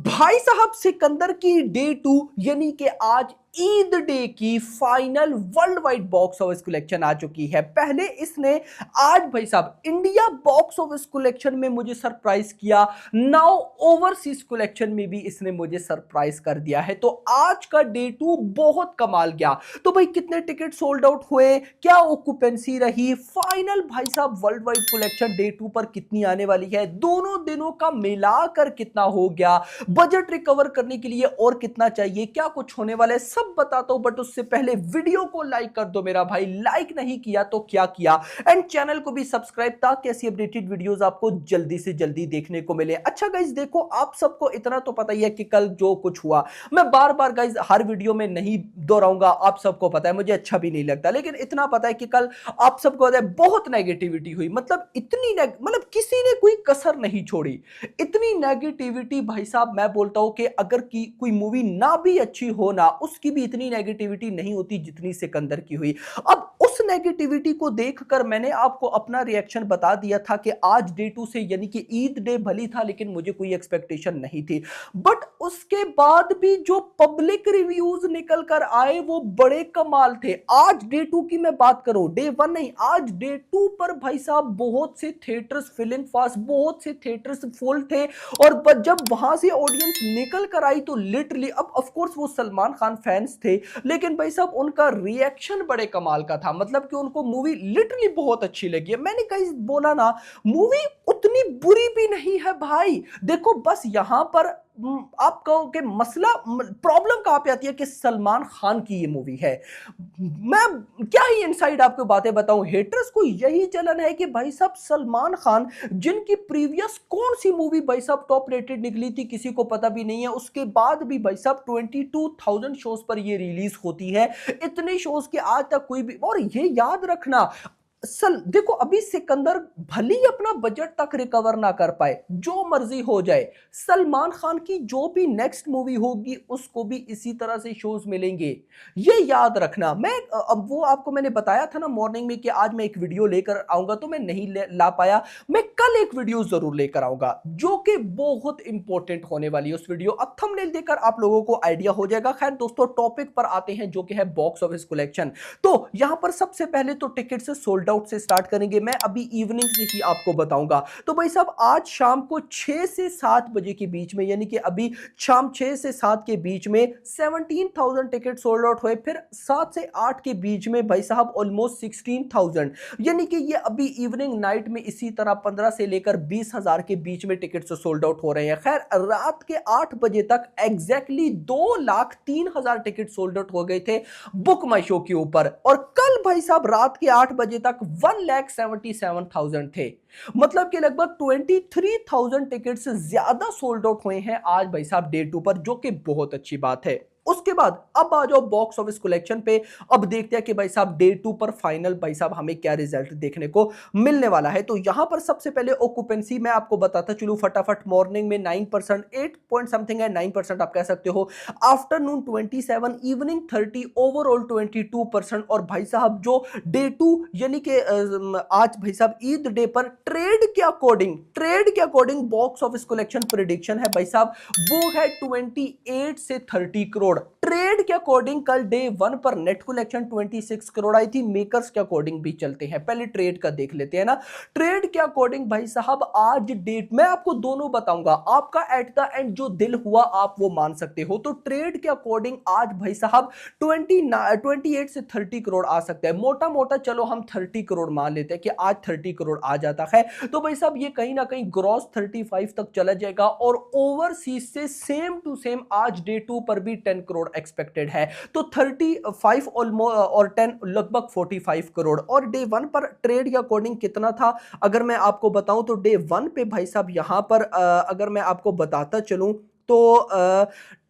भाई साहब सिकंदर की डे 2 यानी कि आज ईद डे की final worldwide box office collection आ चुकी है। पहले इसने आज भाई साहब इंडिया बॉक्स ऑफिस कलेक्शन में मुझे सरप्राइज किया, नाउ ओवरसीज कलेक्शन में भी इसने मुझे सरप्राइज कर दिया है। तो आज का डे 2 बहुत कमाल गया। तो भाई कितने टिकट सोल्ड आउट हुए, क्या ऑक्यूपेंसी रही, फाइनल भाई साहब वर्ल्ड वाइड कलेक्शन डे 2 पर कितनी आने वाली है, दोनों दिनों का मिलाकर कितना हो गया, बजट रिकवर करने के लिए और कितना चाहिए, क्या कुछ होने वाला है, सब बताता हूं। बट उससे पहले वीडियो को लाइक कर दो मेरा भाई, लाइक नहीं किया तो क्या किया, एंड चैनल को भी सब्सक्राइब ताकि ऐसी अपडेटेड वीडियोस आपको जल्दी से जल्दी देखने को मिले। अच्छा गाइज देखो, आप सबको इतना तो पता ही है कि कल जो कुछ हुआ, मैं बार बार गाइज हर वीडियो में नहीं दोहराऊंगा, आप सबको पता है, मुझे अच्छा भी नहीं लगता, लेकिन इतना पता है कि कल आप सबको पता है बहुत नेगेटिविटी हुई। मतलब इतनी मतलब किसी ने कोई कसर नहीं छोड़ी, इतनी नेगेटिविटी भाई साहब। मैं बोलता हूं कि अगर की कोई मूवी ना भी अच्छी हो ना, उसकी भी इतनी नेगेटिविटी नहीं होती जितनी सिकंदर की हुई। अब उस नेगेटिविटी को देखकर मैंने आपको अपना रिएक्शन बता दिया था कि आज डे 2 से यानी कि ईद डे भली था, लेकिन मुझे कोई एक्सपेक्टेशन नहीं थी। बट उसके बाद भी जो पब्लिक रिव्यूज निकल कर आए वो बड़े कमाल थे। आज डे 2 की मैं बात करूं, डे 1 नहीं, आज डे 2 पर भाई साहब बहुत से थिएटर्स फिलिंग फास्ट, बहुत से थिएटर्स फुल थे। और जब वहां से ऑडियंस निकल कर आई तो लिटरली, अब ऑफ कोर्स वो सलमान खान फैंस थे, लेकिन भाई साहब उनका रिएक्शन बड़े कमाल का था। मतलब कि उनको मूवी लिटरली बहुत अच्छी लगी है। मैंने कहीं बोला ना, मूवी उतनी बुरी भी नहीं है भाई। देखो बस यहां पर आप कहो कि मसला प्रॉब्लम कहां पे आती है कि सलमान खान की ये मूवी है। मैं क्या ही इनसाइड आपको बातें बताऊं, हेटर्स को यही जलन है कि भाई साहब सलमान खान, जिनकी प्रीवियस कौन सी मूवी भाई साहब टॉप रेटेड निकली थी किसी को पता भी नहीं है, उसके बाद भी भाई साहब 22,000 शोज पर ये रिलीज होती है। इतने शोज के आज तक कोई भी, और ये याद रखना, देखो अभी सिकंदर भली अपना बजट तक रिकवर ना कर पाए, जो मर्जी हो जाए, सलमान खान की जो भी नेक्स्ट मूवी होगी उसको भी इसी तरह से शोज मिलेंगे, ये याद रखना। मैं अब वो आपको मैंने बताया था ना मॉर्निंग में कि आज मैं एक वीडियो लेकर आऊंगा, तो मैं नहीं ला पाया। मैं कल एक वीडियो जरूर लेकर आऊंगा जो कि बहुत इंपॉर्टेंट होने वाली है। उस वीडियो अब थंबनेल देखकर आप लोगों को आइडिया हो जाएगा। खैर दोस्तों, टॉपिक पर आते हैं जो कि है बॉक्स ऑफिस कलेक्शन। तो यहां पर सबसे पहले तो टिकट से सोल्ड आउट से स्टार्ट करेंगे। मैं अभी इवनिंग से ही आपको बताऊंगा। तो भाई साहब आज शाम को 6 से 7 बजे के बीच में, यानी कि अभी शाम 6 से 7 के बीच में 17,000 टिकट सोल्ड आउट हुए। फिर 7 से 8 के बीच में भाई साहब ऑलमोस्ट 16,000, यानी कि ये अभी इवनिंग नाइट में इसी तरह 15 से लेकर 20,000 के बीच में टिकट से सोल्ड आउट हो रहे हैं। खैर रात के 8 बजे तक एग्जैक्टली 2,03,000 टिकट सोल्ड आउट हो गए थे बुक माई शो के ऊपर। और कल भाई साहब रात के 8 बजे तक 1,77,000 थे। मतलब कि लगभग 23,000 टिकट से ज्यादा सोल्ड आउट हुए हैं आज भाई साहब डे 2 पर, जो कि बहुत अच्छी बात है। उसके बाद अब आ जाओ बॉक्स ऑफिस कलेक्शन पे। अब देखते हैं कि भाई साहब डे 2 पर फाइनल भाई साहब हमें क्या रिजल्ट देखने को मिलने वाला है। तो यहां पर सबसे पहले ऑक्यूपेंसी मैं आपको बताता चलूं फटाफट। मॉर्निंग में 9%, 8 पॉइंट समथिंग है, 9% आप कह सकते हो। Afternoon 27, evening 30, overall 22%। और भाई साहब जो डे 2 यानी कि आज भाई साहब ईद डे पर ट्रेड के according box office collection prediction है भाई साहब, वो है 28 से 30 करोड़। ट्रेड के अकॉर्डिंग कल डे 1 पर नेट कलेक्शन 26 करोड़ आई थी। मेकर्स के अकॉर्डिंग भी चलते हैं, पहले ट्रेड का देख लेते हैं ना। ट्रेड के अकॉर्डिंग भाई साहब आज डेट मैं आपको दोनों बताऊंगा, आपका एट द एंड जो दिल हुआ आप वो मान सकते हो। तो ट्रेड के अकॉर्डिंग आज भाई साहब 28 से 30 करोड़ आ सकता है। मोटा मोटा चलो हम 30 करोड़ मान लेते हैं कि आज 30 करोड़ आ जाता है, तो भाई साहब ये कहीं ना कहीं ग्रॉस 35 तक चला जाएगा। और ओवरसीज से सेम टू सेम आज डे 2 पर भी 10 करोड़ एक्सपेक्टेड है। तो 35 ऑलमोस्ट और 10 लगभग 45 करोड़। और डे 1 पर ट्रेड के अकॉर्डिंग कितना था अगर मैं आपको बताऊं, तो डे 1 पे भाई साहब यहां पर अगर मैं आपको बताता चलूं तो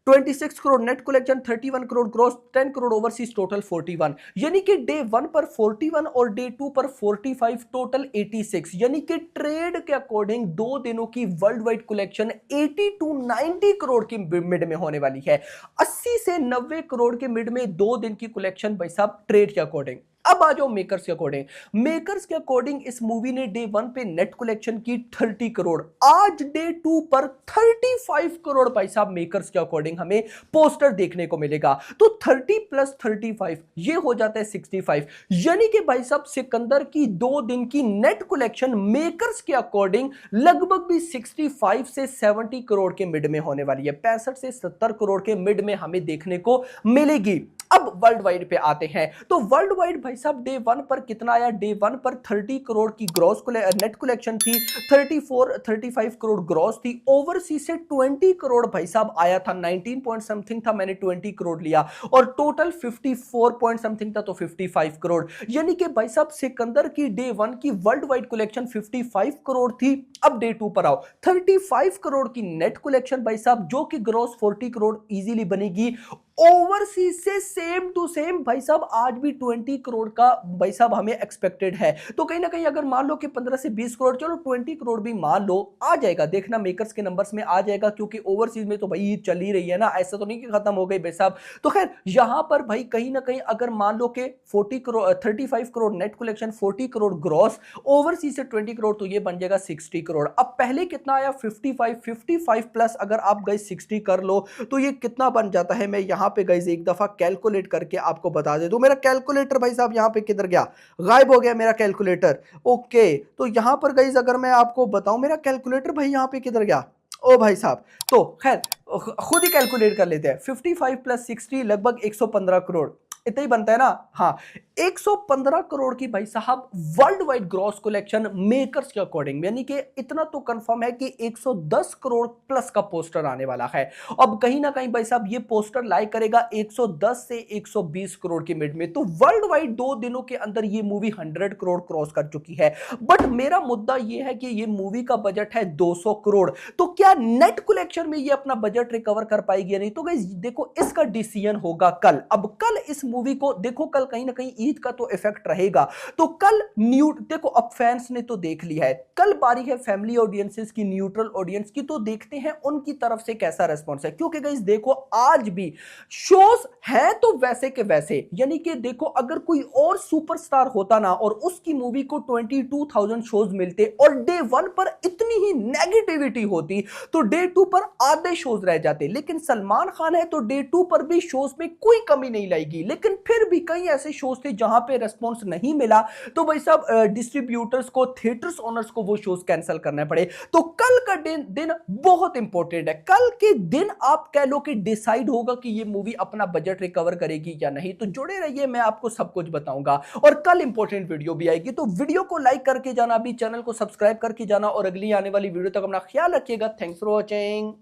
26 crore net collection, 31 crore gross, 10 crore overseas, total 41। यानी कि डे 1 पर 41 और डे 2 पर 45, टोटल 86। यानी कि ट्रेड के अकॉर्डिंग 2 दिनों की world wide collection 80 to 90 crore की मिड में होने वाली है। 80 से 90 करोड़ के मिड में 2 दिन की कलेक्शन भाई साहब ट्रेड के अकॉर्डिंग। अब आ जाओ मेकर्स के अकॉर्डिंग। मेकर्स के अकॉर्डिंग इस मूवी ने डे 1 पे नेट कलेक्शन की 30 करोड़, आज डे 2 पर 35 करोड़ भाई साहब मेकर्स के अकॉर्डिंग हमें पोस्टर देखने को मिलेगा। तो 30 प्लस 35 ये हो जाता है 65, यानी कि भाई साहब सिकंदर की 2 दिन की नेट कलेक्शन मेकर्स के अकॉर्डिंग लगभग भी 65 से 70 करोड़ के मिड में होने वाली है, 65 से 70 करोड़ के मिड में हमें देखने को मिलेगी। अब वर्ल्ड वाइड पे आते हैं, तो वर्ल्ड वाइड भाई साहब डे 1 पर कितना आया? डे 1 पर 30 करोड़ की ग्रॉस नेट कलेक्शन थी, 35 करोड़ ग्रॉस थी। ओवरसीज से 20 करोड़ भाई साहब आया था, 19 पॉइंट समथिंग था, मैंने 20 करोड़ लिया, और टोटल 54 पॉइंट समथिंग था, तो 55 करोड़। यानी कि भाई साहब सिकंदर की डे 1 की वर्ल्ड वाइड कलेक्शन 55 करोड़ थी। अब डे 2 पर आओ, 35 करोड़ की नेट कलेक्शन भाई साहब, जो कि ग्रॉस 40 करोड़ इजीली बनेगी। ओवरसीज से सेम टू सेम भाई साहब आज भी 20 करोड़ का भाई साहब हमें एक्सपेक्टेड है। तो कहीं ना कहीं अगर मान लो कि 15 से 20 करोड़, चलो 20 करोड़ भी मान लो, आ जाएगा, देखना मेकर्स के नंबर्स में आ जाएगा, क्योंकि ओवरसीज में तो भाई चल ही रही है ना, ऐसा तो नहीं कि खत्म हो गई भाई साहब। तो खैर यहां पर भाई कहीं ना कहीं अगर मान लो कि 40 crore 35 crore net collection, 40 crore gross, overseas से 20 करोड़, तो ये बन जाएगा 60 करोड़। अब पहले कितना आया? 55 प्लस अगर आप गए 60 कर लो तो ये कितना बन जाता है? मैं यहां पे गाइस एक दफा कैलकुलेट करके आपको बता दे दूं। मेरा कैलकुलेटर भाई साहब यहां पे किधर गया? गायब हो गया मेरा कैलकुलेटर। ओके, तो यहां पर गाइस अगर मैं आपको बताऊं मेरा कैलकुलेटर भाई यहां पे किधर गया? ओ भाई साहब, तो खैर खुद ही कैलकुलेट कर लेते हैं। 55 प्लस 60 लगभग 115 करोड़, इतना ही बनता है ना? हाँ, 115 करोड़ की भाई साहब world wide gross collection makers के अकॉर्डिंग, यानी कि इतना तो कंफर्म है कि 110 करोड़ प्लस का पोस्टर आने वाला है। अब कहीं ना कहीं भाई साहब ये पोस्टर लाइक करेगा 110 से 120 करोड़ के मिड में। तो वर्ल्ड वाइड 2 दिनों के अंदर ये मूवी 100 करोड़ क्रॉस कर चुकी है। बट मेरा मुद्दा ये है कि ये मूवी का बजट है 200 करोड़, तो क्या नेट कलेक्शन में ये अपना बजट रिकवर कर पाएगी या नहीं? तो गाइस देखो, इसका डिसीजन होगा कल। अब कल इस मूवी को देखो, कल कहीं ना कहीं ईद का तो इफेक्ट रहेगा, तो कल देखो, अब फैंस ने तो देख लिया है, कल बारी है फैमिली ऑडियंसेस की, न्यूट्रल ऑडियंस की, तो देखते हैं उनकी तरफ से कैसा रिस्पॉन्स है। क्योंकि गाइस देखो, आज भी शोज है तो वैसे के वैसे, यानी कि देखो अगर कोई और सुपरस्टार होता ना और उसकी मूवी को 22,000 शोज मिलते और डे 1 पर इतनी ही नेगेटिविटी होती, तो डे 2 पर आधे शोज रह जाते। लेकिन सलमान खान है तो डे 2 पर भी शोज में कोई कमी नहीं लाएगी, लेकिन फिर भी कई ऐसे शोज थे जहां पे रेस्पॉन्स नहीं मिला, तो भाई साहब डिस्ट्रीब्यूटर्स को, थिएटर्स ओनर्स को वो शोज कैंसिल करने पड़े। तो कल का दिन बहुत इंपॉर्टेंट है। कल के दिन आप कह लो कि डिसाइड होगा कि ये मूवी अपना बजट रिकवर करेगी या नहीं। तो जुड़े रहिए, मैं आपको सब कुछ बताऊंगा, और कल इंपॉर्टेंट वीडियो भी आएगी। तो वीडियो को लाइक करके जाना, अभी चैनल को सब्सक्राइब करके जाना, और अगली आने वाली वीडियो तक अपना ख्याल रखिएगा। Thanks for watching.